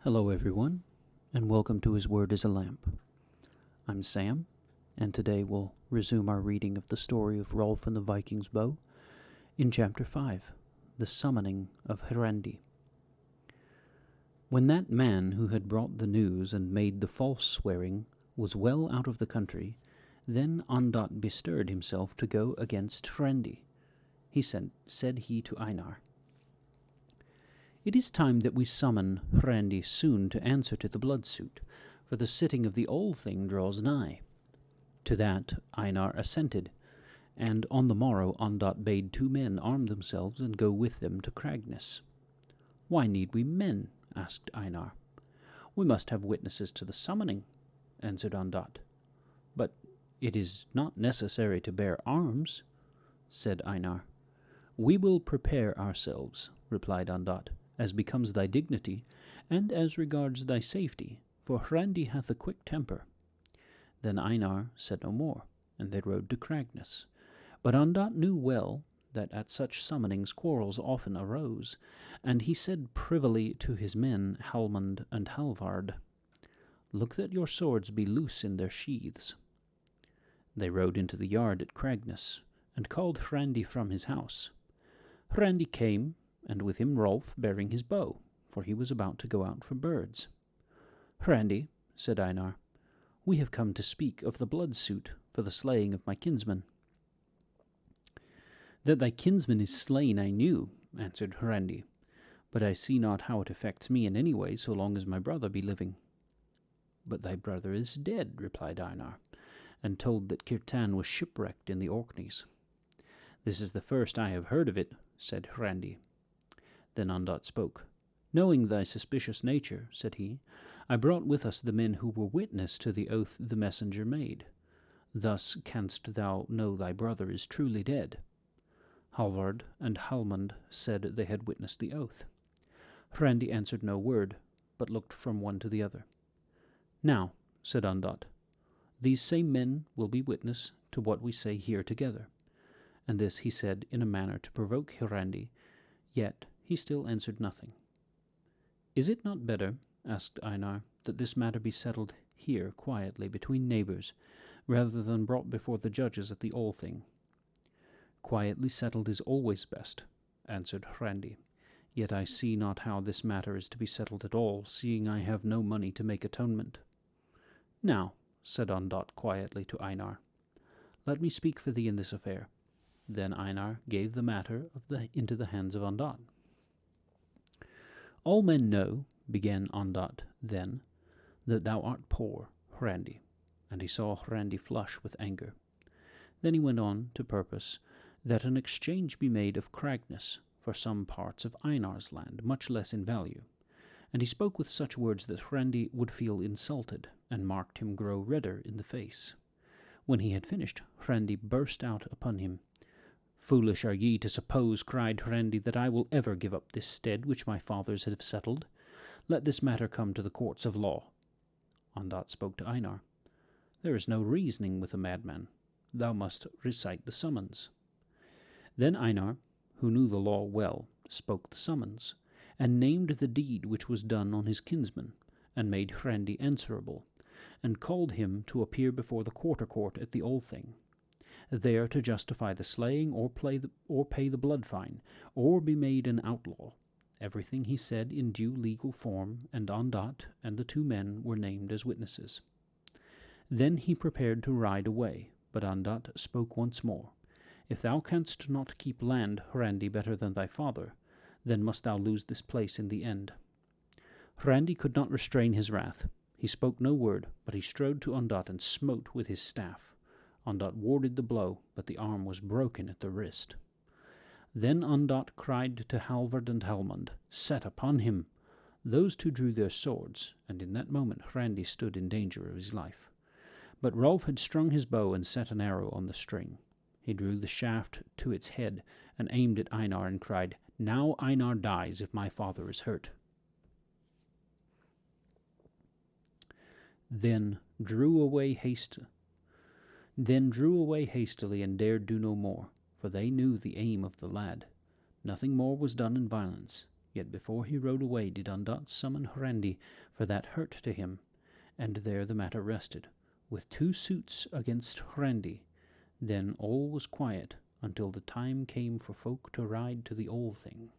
Hello, everyone, and welcome to His Word is a Lamp. I'm Sam, and today we'll resume our reading of the story of Rolf and the Vikings bow in Chapter 5, The Summoning of Hrandi. When that man who had brought the news and made the false swearing was well out of the country, then Ondott bestirred himself to go against Hrandi. Said he to Einar, "It is time that we summon Hrandi soon to answer to the blood suit, for the sitting of the Althing draws nigh." To that Einar assented, and on the morrow Ondott bade 2 men arm themselves and go with them to Cragness. "Why need we men?" asked Einar. "We must have witnesses to the summoning," answered Ondott. "But it is not necessary to bear arms," said Einar. "We will prepare ourselves," replied Ondott, "as becomes thy dignity, and as regards thy safety, for Hrandi hath a quick temper." Then Einar said no more, and they rode to Cragness. But Ondott knew well that at such summonings quarrels often arose, and he said privily to his men Halmund and Halvard, "Look that your swords be loose in their sheaths." They rode into the yard at Cragness, and called Hrandi from his house. Hrandi came, and with him Rolf bearing his bow, for he was about to go out for birds. "Hrandi," said Einar, "we have come to speak of the blood suit for the slaying of my kinsman." "That thy kinsman is slain I knew," answered Hrandi, "but I see not how it affects me in any way so long as my brother be living." "But thy brother is dead," replied Einar, and told that Kirtan was shipwrecked in the Orkneys. "This is the first I have heard of it," said Hrandi. Then Ondott spoke. "Knowing thy suspicious nature," said he, "I brought with us the men who were witness to the oath the messenger made. Thus canst thou know thy brother is truly dead." Halvard and Halmund said they had witnessed the oath. Hrandi answered no word, but looked from one to the other. "Now," said Ondott, "these same men will be witness to what we say here together." And this he said in a manner to provoke Hrandi, yet he still answered nothing. "Is it not better," asked Einar, "that this matter be settled here quietly between neighbours, rather than brought before the judges at the Althing?" "Quietly settled is always best," answered Hrandi, "yet I see not how this matter is to be settled at all, seeing I have no money to make atonement." "Now," said Ondott quietly to Einar, "let me speak for thee in this affair." Then Einar gave the matter into the hands of Ondott. "All men know," began Ondott then, "that thou art poor, Hrandi," and he saw Hrandi flush with anger. Then he went on to purpose that an exchange be made of Cragness for some parts of Einar's land, much less in value, and he spoke with such words that Hrandi would feel insulted, and marked him grow redder in the face. When he had finished, Hrandi burst out upon him. "Foolish are ye to suppose," cried Hrandi, "that I will ever give up this stead which my fathers have settled. Let this matter come to the courts of law." Ondott spoke to Einar. "There is no reasoning with a madman. Thou must recite the summons." Then Einar, who knew the law well, spoke the summons, and named the deed which was done on his kinsman, and made Hrandi answerable, and called him to appear before the quarter court at the Althing, there to justify the slaying or pay the blood fine, or be made an outlaw. Everything he said in due legal form, and Ondott and the 2 men were named as witnesses. Then he prepared to ride away, but Ondott spoke once more. "If thou canst not keep land, Hrandi, better than thy father, then must thou lose this place in the end." Hrandi could not restrain his wrath. He spoke no word, but he strode to Ondott and smote with his staff. Ondott warded the blow, but the arm was broken at the wrist. Then Ondott cried to Halvard and Halmund, "Set upon him!" Those 2 drew their swords, and in that moment Hrandi stood in danger of his life. But Rolf had strung his bow and set an arrow on the string. He drew the shaft to its head and aimed at Einar and cried, "Now Einar dies if my father is hurt." Then drew away hastily and dared do no more, for they knew the aim of the lad. Nothing more was done in violence, Yet before he rode away did Ondott summon Hrendi for that hurt to him, and there the matter rested, with 2 suits against Hrendi. Then all was quiet until the time came for folk to ride to the All-Thing.